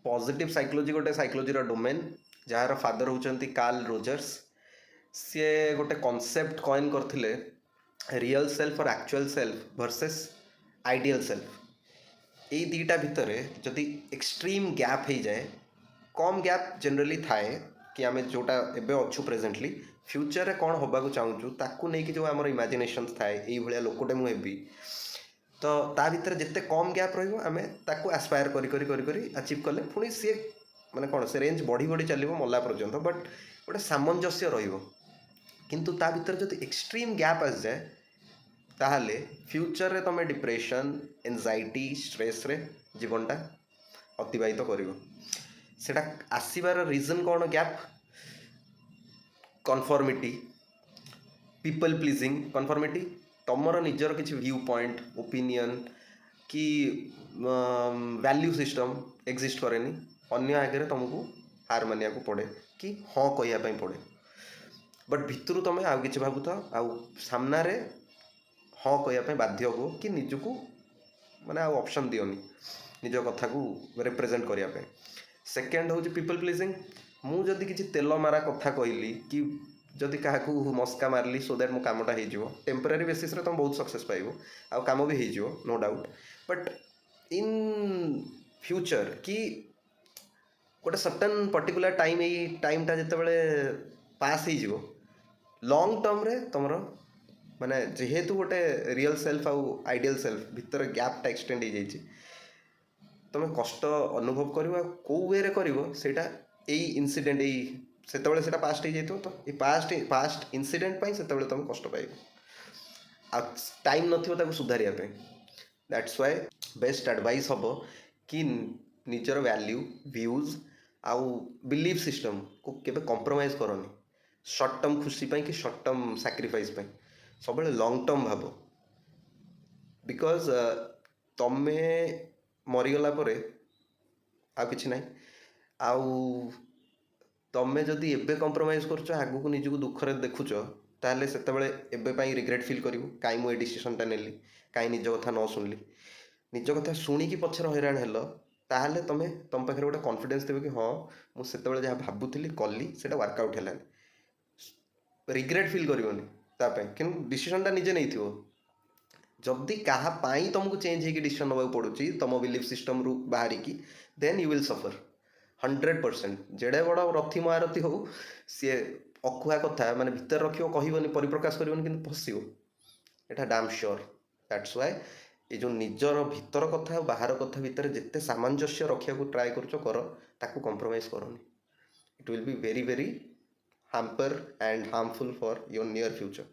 Positive psychology गोटे psychology domain jar father होती Carl Rogers. सी गोटे कॉन्सेप्ट कॉइन करथिले रियल सेल्फ और actual self versus ideal self. ये दीटा भितर जदि एक्सट्रीम गैप हो जाए, कम गैप जनरली थाए कि आम जोटा एबे अच्छु प्रेजेंटली फ्यूचर रे कौन होबाकू चाहूँ ताकू नहीं कि जो आम इमेजिनेशन थाए ये लोकटे मुझे भी तो ता भीतर जिते कम गैप रही ताकू एस्पायर करी अचिव कले पुणी सी माने कौन से रेंज बढ़ी बढ़ी चलो मला पर्यंत बट गोटे सामंजस्य किंतु ता भीतर जब एक्सट्रीम गैप आस जाए ताहले फ्यूचर रे तुम डिप्रेशन एंजाइटी स्ट्रेस रे जीवनटा अतिबाहित कर सेटा आसबार रिजन कौन gap conformity people pleasing conformity तुमर निजर किसी व्यू पॉइंट ओपिनियन कि वैल्यू सिस्टम एग्जिस्ट करे अन्य आगे तुमको हार मानिया को पड़े कि हाँ कहवाई पड़े बट भितर तुम आउ कि भावुथ आउ सामना रे हाँ कहवाई बाध्य हो कि निजको माने आउ ऑप्शन दियोनी निज कथा को रिप्रेजेंट करने। सेकेंड हूँ पीपल प्लीजिंग। मु जदि किसी तेल मारा कथा कहली कि जदि क्या मस्का मारली सो दैट मो कामटा हो टेम्परारी बेसिस रे तुम बहुत सक्सेस पाइब आउ कम भी हो no doubt but in future कि गोटे सर्टन पर्टिकुलर टाइम यही टाइमटा जिते पास हो लंग टर्म रे तुमर माने जेहेतु गोटे रियल सेल्फ आउ आइडियल सेल्फ भितर गैपटा एक्सटेंड हो जाए तुम कष्ट अनुभव कर कौ वे करा यही इनसीडेंट यही से पास्ट हो जाए तो ये पास्ट इनसीडेंट से तुम कष्ट पाइब आ टाइम न Sutaria that's why best advice हम कि निजर वैल्यू व्यूज आउ बिलीफ सिस्टम को केबे कंप्रोमाइज करनी शॉर्ट टर्म खुशी कि शॉर्ट टर्म सैक्रिफाइस सब लॉन्ग टर्म भाव बिकॉज तुम्हें मरीगला आ कि ना आउ तमें जदि एबे कंप्रोमाइज कर आगू निजक दुखरे देखुच ताहले सेतेबेले एबे रिग्रेट फील करू कहीं मुझे डिसीजनटा नेली कहीं निज कथा न शुणिली निज कथा शुणिकी पछर हैरान हेल ताहले तुम पाखे गोटे कॉन्फिडेंस देवे कि हाँ मुझे जहाँ भावुली कली से वर्कआउट है रिग्रेट फील करनी कि डिसीजनटा निजे नहीं थो जदि कहापाई तुमको चेंज होगी डिसीजन नवा पड़ू तुम बिलीफ सिस्टम रू बाहर की देन यू विल सफर 100%। जेड़े बड़ रथी महारथी हो सी अकुआ कथा माने भितर रखियो कहबनी परिप्रकाश करबनी कि फसियो एटा डैम श्योर। दैट्स वाई ये जो निजर भितर कथा बाहर कथा भितर जिते सामंजस्य रखा ट्राए कर ताकू कंप्रोमाइज करनी it will be very very hamper and harmful for your near future.